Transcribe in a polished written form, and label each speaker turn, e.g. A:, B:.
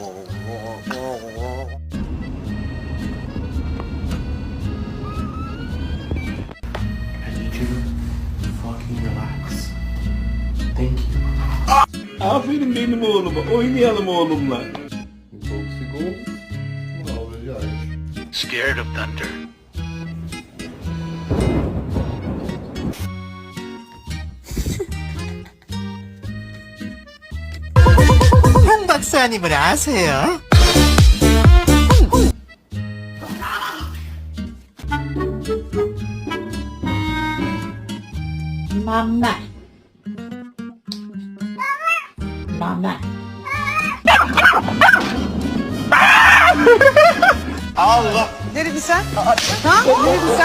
A: I need you to fucking relax. Thank you.
B: Aferin benim oğluma. Oynayalım oğlumla.
C: Toxic old? Alacağız.
D: Scared of thunder.
E: 한 박사님을 아세요?
F: Mama. Mama.
E: Allah.
G: Neredin sen? Ha? Neredin sen?